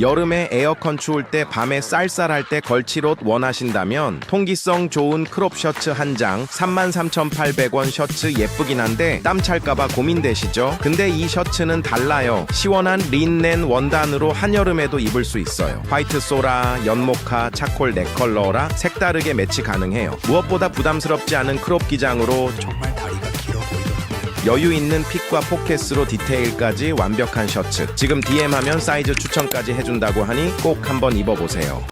여름에 에어컨 추울 때 밤에 쌀쌀할 때 걸칠옷 원하신다면 통기성 좋은 크롭 셔츠 한 장 33,800원. 셔츠 예쁘긴 한데 땀 찰까봐 고민되시죠? 근데 이 셔츠는 달라요. 시원한 린넨 원단으로 한여름에도 입을 수 있어요. 화이트 소라, 연모카, 차콜 4컬러라 색다르게 매치 가능해요. 무엇보다 부담스럽지 않은 크롭 기장으로 정말 다리가 길어 보이더라고요. 여유 있는 핏과 포켓으로 디테일까지 완벽한 셔츠. 지금 DM하면 사이즈 추천까지 해준다고 하니 꼭 한번 입어보세요.